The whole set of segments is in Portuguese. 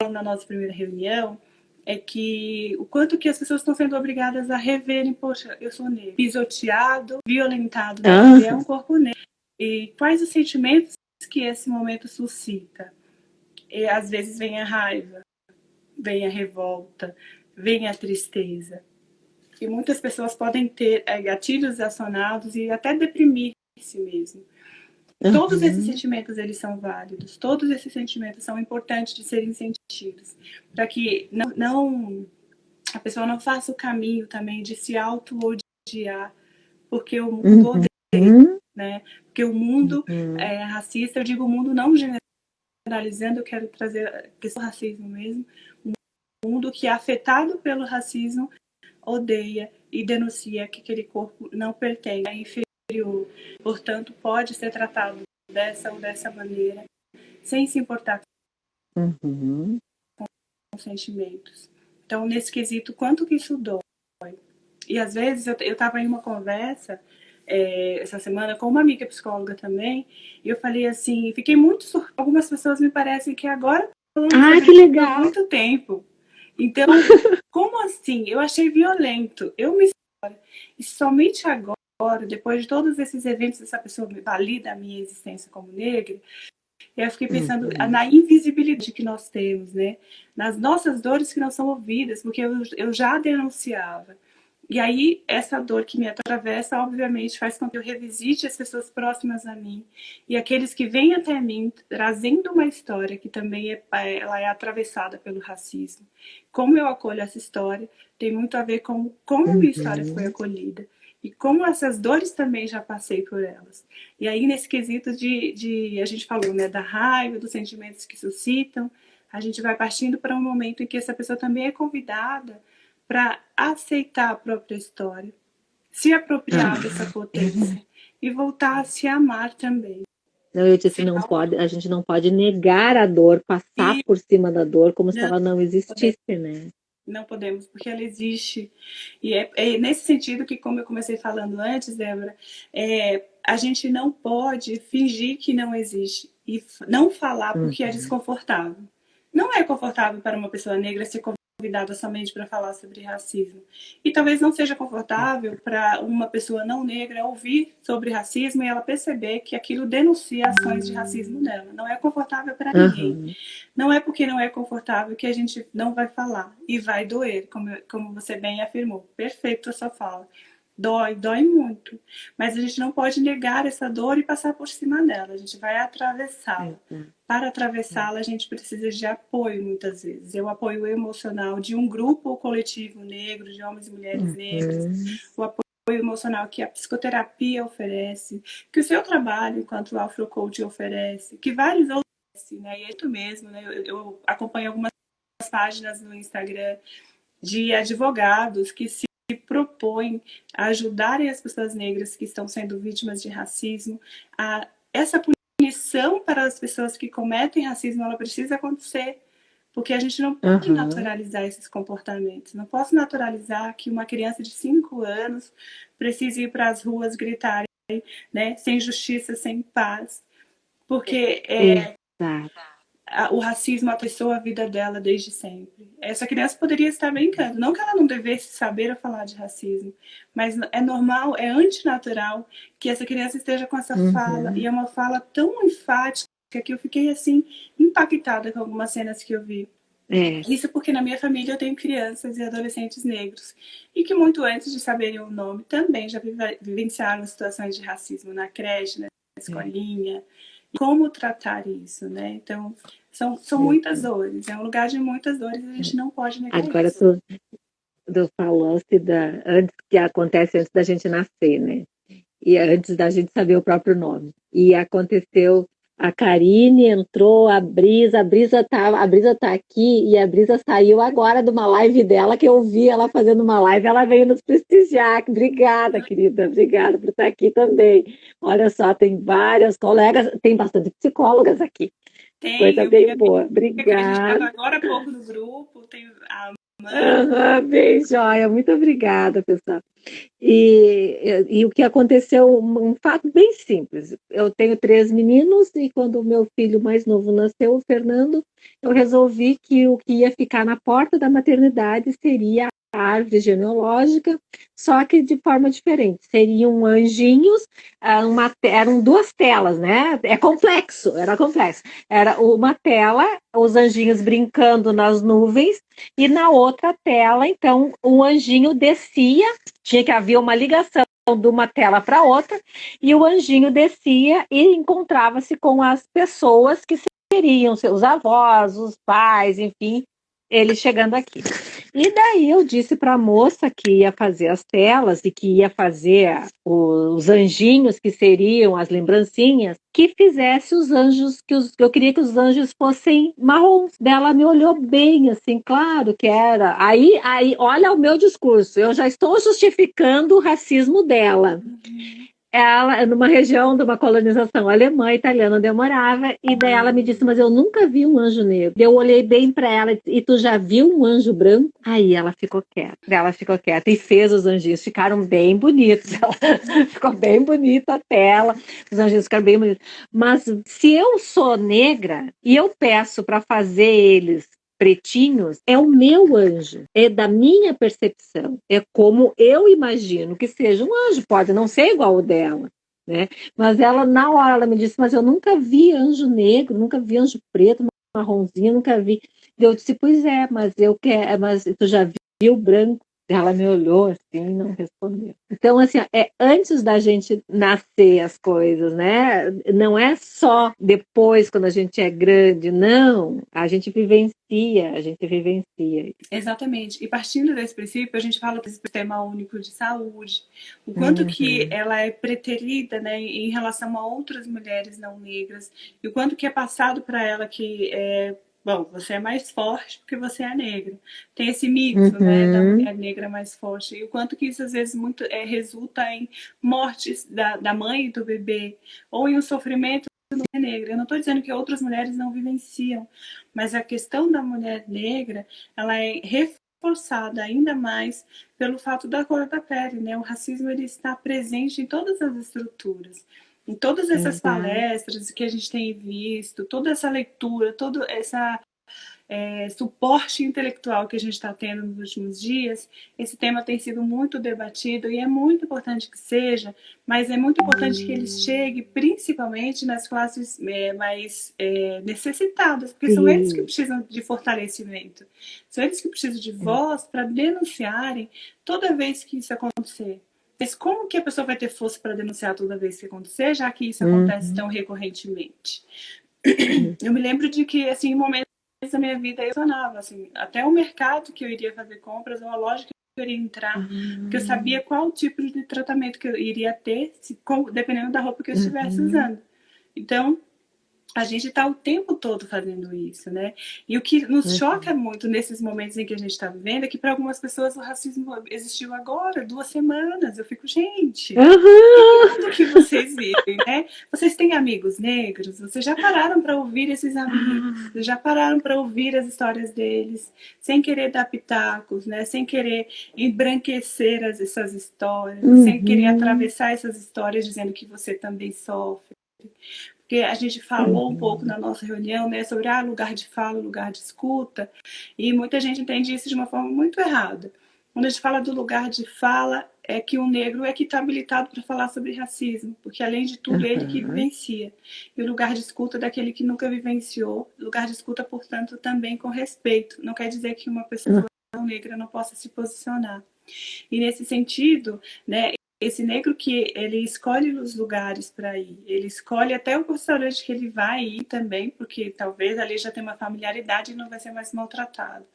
na nossa primeira reunião é que o quanto que as pessoas estão sendo obrigadas a reverem, poxa, eu sou negro, pisoteado, violentado, né? É um corpo negro. E quais os sentimentos que esse momento suscita? E às vezes vem a raiva, vem a revolta, vem a tristeza. E muitas pessoas podem ter gatilhos acionados e até deprimir-se mesmo. Todos esses sentimentos, eles são válidos. Todos esses sentimentos são importantes de serem sentidos. Para que a pessoa não faça o caminho também de se auto-odiar. Porque o mundo odeia, né? Porque o mundo é racista. Eu digo o mundo não generalizando, eu quero trazer a questão do racismo mesmo. Um mundo que é afetado pelo racismo odeia e denuncia que aquele corpo não pertence, é inferior, portanto pode ser tratado dessa ou dessa maneira, sem se importar com sentimentos. Então, nesse quesito, quanto que isso dói? E às vezes eu estava em uma conversa essa semana com uma amiga psicóloga também, e eu falei assim, fiquei muito surpresa. Algumas pessoas me parecem que agora que legal. há muito tempo. Então, como assim? Eu achei violento. E somente agora, depois de todos esses eventos, essa pessoa valida a minha existência como negra, eu fiquei pensando na invisibilidade que nós temos, né? Nas nossas dores que não são ouvidas, porque eu já denunciava. E aí, essa dor que me atravessa, obviamente, faz com que eu revisite as pessoas próximas a mim. E aqueles que vêm até mim, trazendo uma história que também ela é atravessada pelo racismo. Como eu acolho essa história, tem muito a ver com como minha história foi acolhida. E como essas dores também já passei por elas. E aí, nesse quesito a gente falou, né, da raiva, dos sentimentos que suscitam, a gente vai partindo para um momento em que essa pessoa também é convidada para aceitar a própria história, se apropriar dessa potência e voltar a se amar também. Eu disse, a gente não pode negar a dor, passar por cima da dor como se ela não existisse, né? Não podemos, porque ela existe. E é nesse sentido que, como eu comecei falando antes, Débora, a gente não pode fingir que não existe e não falar porque é desconfortável. Não é confortável para uma pessoa negra ser convidada somente para falar sobre racismo. E talvez não seja confortável para uma pessoa não negra ouvir sobre racismo e ela perceber que aquilo denuncia ações de racismo dela. Não é confortável para ninguém. Não é porque não é confortável que a gente não vai falar. E vai doer, como você bem afirmou. Perfeito a sua fala. Dói muito. Mas a gente não pode negar essa dor e passar por cima dela. A gente vai atravessá-la. Para atravessá-la, a gente precisa de apoio, muitas vezes. É o apoio emocional de um grupo ou coletivo negro, de homens e mulheres negras. O apoio emocional que a psicoterapia oferece, que o seu trabalho enquanto afrocoach oferece, que vários outros oferecem, né? E é isso mesmo, né? Eu acompanho algumas páginas no Instagram de advogados que se propõem a ajudarem as pessoas negras que estão sendo vítimas de racismo. Essa punição para as pessoas que cometem racismo, ela precisa acontecer, porque a gente não pode naturalizar esses comportamentos. Não posso naturalizar que uma criança de 5 anos precise ir para as ruas gritar, né, sem justiça, sem paz, porque o racismo atravessou a vida dela desde sempre. Essa criança poderia estar brincando. Não que ela não devesse saber ou falar de racismo, mas é normal, é antinatural que essa criança esteja com essa fala. E é uma fala tão enfática que eu fiquei assim impactada com algumas cenas que eu vi. Isso porque na minha família eu tenho crianças e adolescentes negros. E que muito antes de saberem o nome também já vivenciaram situações de racismo na creche, na escolinha. Como tratar isso, né? Então, são muitas dores. É um lugar de muitas dores e a gente não pode negar Agora isso. Agora tu falaste antes que acontece antes da gente nascer, né? E antes da gente saber o próprio nome. E aconteceu, a Karine entrou, a Brisa tá aqui e a Brisa saiu agora de uma live dela, que eu vi ela fazendo uma live, ela veio nos prestigiar. Obrigada, querida, obrigada por estar aqui também. Olha só, tem várias colegas, tem bastante psicólogas aqui. Tem, coisa bem boa, obrigada. Acreditava agora há pouco no grupo, tem a Bem, joia. Muito obrigada, pessoal. E o que aconteceu, um fato bem simples. Eu tenho 3 meninos e quando o meu filho mais novo nasceu, o Fernando, eu resolvi que o que ia ficar na porta da maternidade seria a árvore genealógica, só que de forma diferente. Seriam anjinhos, eram 2 telas, né? É complexo, era complexo. Era uma tela, os anjinhos brincando nas nuvens, e na outra tela, então, o anjinho descia, tinha que haver uma ligação de uma tela para outra, e o anjinho descia e encontrava-se com as pessoas que seriam seus avós, os pais, enfim, ele chegando aqui. E daí eu disse para a moça que ia fazer as telas e que ia fazer os anjinhos, que seriam as lembrancinhas, que fizesse os anjos, eu queria que os anjos fossem marrons. Dela me olhou bem, assim, claro que era. Aí, olha o meu discurso, eu já estou justificando o racismo dela. Ela, numa região de uma colonização alemã, italiana, onde eu morava, e daí ela me disse, mas eu nunca vi um anjo negro. Eu olhei bem para ela e tu já viu um anjo branco? Aí ela ficou quieta. Ela ficou quieta e fez os anjinhos, ficaram bem bonitos. Ela ficou bem bonita a tela, os anjinhos ficaram bem bonitos. Mas se eu sou negra e eu peço para fazer eles pretinhos, é o meu anjo, é da minha percepção, é como eu imagino que seja um anjo, pode não ser igual o dela, né? Mas ela, na hora, ela me disse, mas eu nunca vi anjo negro, nunca vi anjo preto, marronzinho, nunca vi. Eu disse, pois é, mas eu quero, mas tu já viu branco? Ela me olhou assim e não respondeu. Então, assim, é antes da gente nascer as coisas, né? Não é só depois, quando a gente é grande, não. A gente vivencia, a gente vivencia. Exatamente. E partindo desse princípio, a gente fala do Sistema Único de Saúde, o quanto que ela é preterida, né, em relação a outras mulheres não negras, e o quanto que é passado para ela que bom, você é mais forte porque você é negra. Tem esse mito, né, da mulher negra mais forte. E o quanto que isso, às vezes, muito resulta em mortes da mãe e do bebê, ou em um sofrimento da mulher negra. Eu não estou dizendo que outras mulheres não vivenciam, mas a questão da mulher negra, ela é reforçada ainda mais pelo fato da cor da pele, né? O racismo, ele está presente em todas as estruturas. Em todas essas palestras que a gente tem visto, toda essa leitura, toda essa suporte intelectual que a gente está tendo nos últimos dias, esse tema tem sido muito debatido e é muito importante que seja, mas é muito importante que ele chegue principalmente nas classes mais necessitadas, porque são eles que precisam de fortalecimento, são eles que precisam de voz para denunciarem toda vez que isso acontecer. Mas como que a pessoa vai ter força para denunciar toda vez que acontecer, já que isso acontece tão recorrentemente? Eu me lembro de que, assim, em momentos da minha vida eu funcionava, assim, até o mercado que eu iria fazer compras, uma loja que eu iria entrar, porque eu sabia qual tipo de tratamento que eu iria ter, dependendo da roupa que eu estivesse usando. Então, a gente está o tempo todo fazendo isso, né? E o que nos choca muito nesses momentos em que a gente está vivendo é que para algumas pessoas o racismo existiu agora, 2 semanas. Eu fico, gente, que mundo que vocês vivem, né? Vocês têm amigos negros? Vocês já pararam para ouvir esses amigos? Vocês já pararam para ouvir as histórias deles? Sem querer dar pitacos, né? Sem querer embranquecer essas histórias, sem querer atravessar essas histórias dizendo que você também sofre. Porque a gente falou um pouco na nossa reunião, né, sobre lugar de fala, lugar de escuta, e muita gente entende isso de uma forma muito errada. Quando a gente fala do lugar de fala, é que o negro é que está habilitado para falar sobre racismo, porque além de tudo, ele que vivencia. E o lugar de escuta é daquele que nunca vivenciou, lugar de escuta, portanto, também com respeito. Não quer dizer que uma pessoa negra não possa se posicionar. E nesse sentido, né, esse negro que ele escolhe os lugares para ir, ele escolhe até o restaurante que ele vai ir também, porque talvez ali já tem uma familiaridade e não vai ser mais maltratado.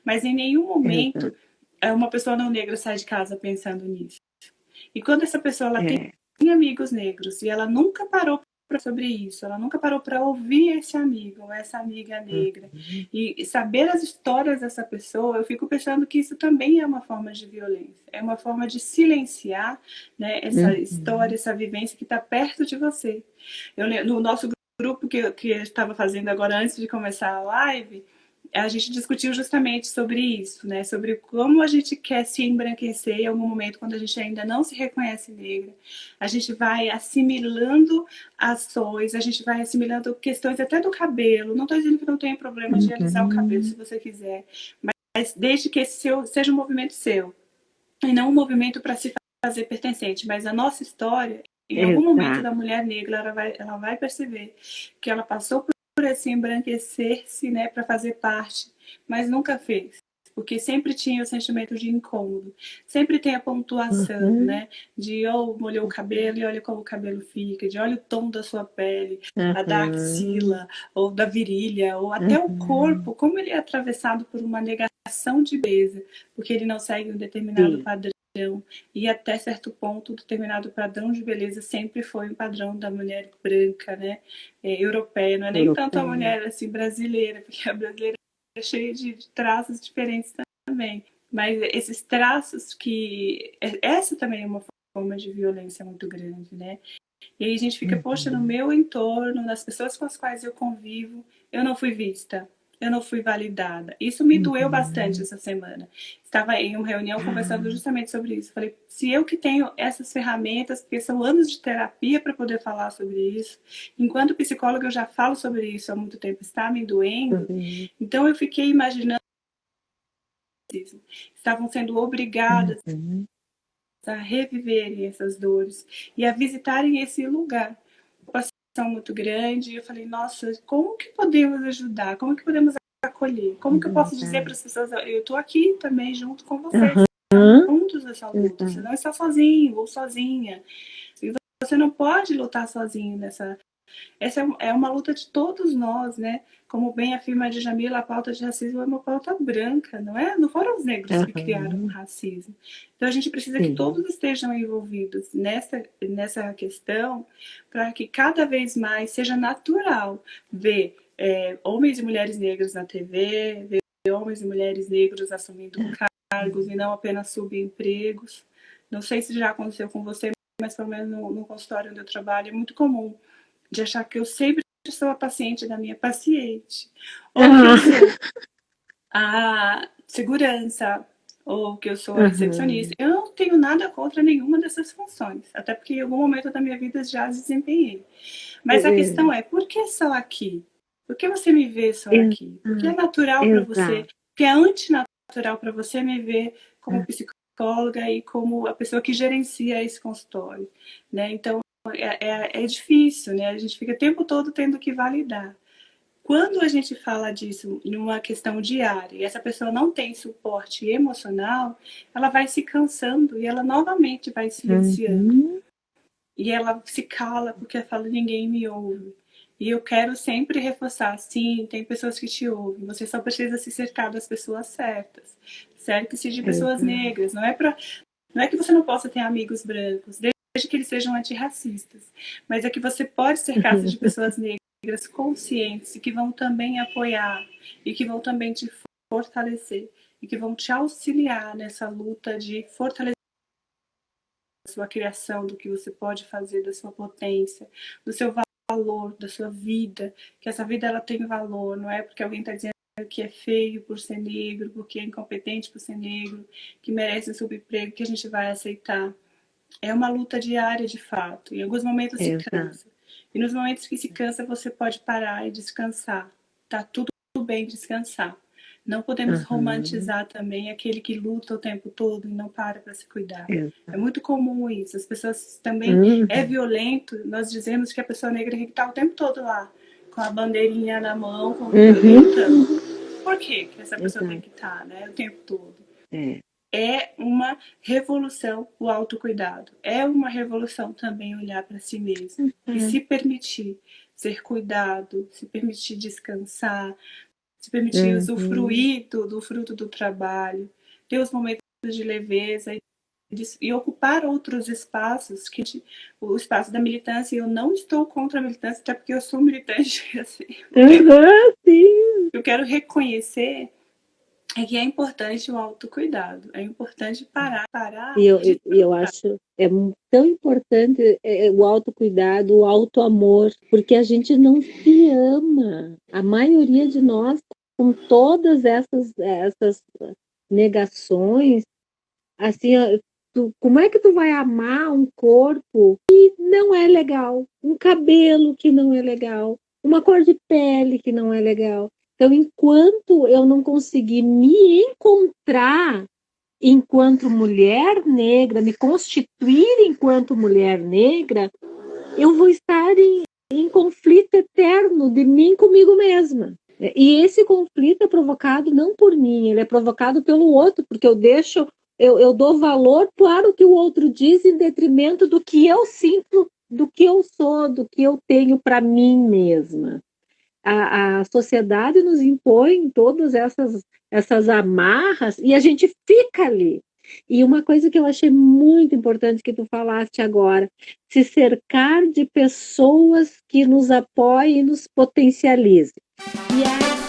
Mas em nenhum momento uma pessoa não negra sai de casa pensando nisso. E quando essa pessoa ela tem amigos negros e ela nunca parou sobre isso, ela nunca parou para ouvir esse amigo ou essa amiga negra e saber as histórias dessa pessoa, eu fico pensando que isso também é uma forma de violência, é uma forma de silenciar, né, essa história, essa vivência que está perto de você. No nosso grupo que eu estava fazendo agora antes de começar a live, a gente discutiu justamente sobre isso, né? Sobre como a gente quer se embranquecer em algum momento, quando a gente ainda não se reconhece negra. A gente vai assimilando ações, a gente vai assimilando questões até do cabelo. Não estou dizendo que não tem problema de alisar o cabelo se você quiser, mas desde que esse seja um movimento seu, e não um movimento para se fazer pertencente. Mas a nossa história, em algum momento da mulher negra, ela vai perceber que ela passou por esse embranquecer-se, né, para fazer parte, mas nunca fez. Porque sempre tinha o sentimento de incômodo. Sempre tem a pontuação, né? De molhou o cabelo e olha como o cabelo fica, de olha o tom da sua pele, a da axila, ou da virilha, ou até o corpo, como ele é atravessado por uma negação de beleza, porque ele não segue um determinado padrão. E até certo ponto, determinado padrão de beleza sempre foi um padrão da mulher branca, né? Europeia, não é nem tanto a mulher assim brasileira, porque a brasileira é cheia de traços diferentes também. Mas esses traços que... Essa também é uma forma de violência muito grande, né? E aí a gente fica, poxa, no meu entorno, nas pessoas com as quais eu convivo, eu não fui vista, eu não fui validada. Isso me doeu bastante essa semana. Estava em uma reunião conversando justamente sobre isso. Falei, se eu que tenho essas ferramentas, porque são anos de terapia para poder falar sobre isso, enquanto psicóloga eu já falo sobre isso há muito tempo, está me doendo. Então eu fiquei imaginando, estavam sendo obrigadas a reviverem essas dores e a visitarem esse lugar. Uma situação muito grande. Eu falei, nossa, como que podemos ajudar? Como que podemos acolher? Como que eu posso dizer para as pessoas, eu estou aqui também junto com vocês, estamos juntos nessa luta, você não está sozinho ou sozinha. E você não pode lutar sozinho nessa... Essa é uma luta de todos nós, né? Como bem afirma a Djamila, a pauta de racismo é uma pauta branca, não é? Não foram os negros que criaram o racismo. Então a gente precisa que todos estejam envolvidos nessa questão para que cada vez mais seja natural ver homens e mulheres negros na TV, ver homens e mulheres negros assumindo cargos e não apenas subempregos. Não sei se já aconteceu com você, mas pelo menos no consultório onde eu trabalho é muito comum de achar que eu sempre sou a paciente da minha paciente, ou que eu sou a segurança, ou que eu sou a recepcionista. Eu não tenho nada contra nenhuma dessas funções, até porque em algum momento da minha vida já as desempenhei. Mas a questão é, por que só aqui? Por que você me vê só aqui? Porque é natural para você, porque é antinatural para você me ver como psicóloga e como a pessoa que gerencia esse consultório, né? Então, é difícil, né? A gente fica o tempo todo tendo que validar. Quando a gente fala disso numa questão diária e essa pessoa não tem suporte emocional, ela vai se cansando e ela novamente vai silenciando. E ela se cala porque ela fala, ninguém me ouve. E eu quero sempre reforçar, sim, tem pessoas que te ouvem, você só precisa se cercar das pessoas certas. Cerque-se de pessoas negras, não é que você não possa ter amigos brancos, desde que eles sejam antirracistas, mas é que você pode cercar-se de pessoas negras conscientes e que vão também apoiar e que vão também te fortalecer e que vão te auxiliar nessa luta de fortalecer a sua criação, do que você pode fazer, da sua potência, do seu valor, da sua vida, que essa vida ela tem valor, não é porque alguém está dizendo que é feio por ser negro, porque é incompetente por ser negro, que merece um subemprego, que a gente vai aceitar. É uma luta diária, de fato. Em alguns momentos se cansa. E nos momentos que se cansa, você pode parar e descansar. Tá tudo bem descansar. Não podemos romantizar também aquele que luta o tempo todo e não para se cuidar. É muito comum isso. As pessoas também... É violento. Nós dizemos que a pessoa negra tem que estar o tempo todo lá, com a bandeirinha na mão, lutando. Por que essa pessoa tem que estar, né, o tempo todo? É uma revolução o autocuidado. É uma revolução também olhar para si mesmo e se permitir ser cuidado, se permitir descansar, se permitir usufruir do fruto do trabalho, ter os momentos de leveza e ocupar outros espaços, o espaço da militância. Eu não estou contra a militância, até porque eu sou militante. Assim, eu quero reconhecer que é importante o autocuidado, é importante parar. E eu acho tão importante o autocuidado, o autoamor, porque a gente não se ama. A maioria de nós com todas essas negações, assim, como é que tu vai amar um corpo que não é legal, um cabelo que não é legal, uma cor de pele que não é legal? Então, enquanto eu não conseguir me encontrar enquanto mulher negra, me constituir enquanto mulher negra, eu vou estar em conflito eterno de mim comigo mesma. E esse conflito é provocado não por mim, ele é provocado pelo outro, porque eu dou valor para o que o outro diz em detrimento do que eu sinto, do que eu sou, do que eu tenho para mim mesma. A sociedade nos impõe todas essas amarras e a gente fica ali. E uma coisa que eu achei muito importante que tu falaste agora, se cercar de pessoas que nos apoiem e nos potencializem. E aí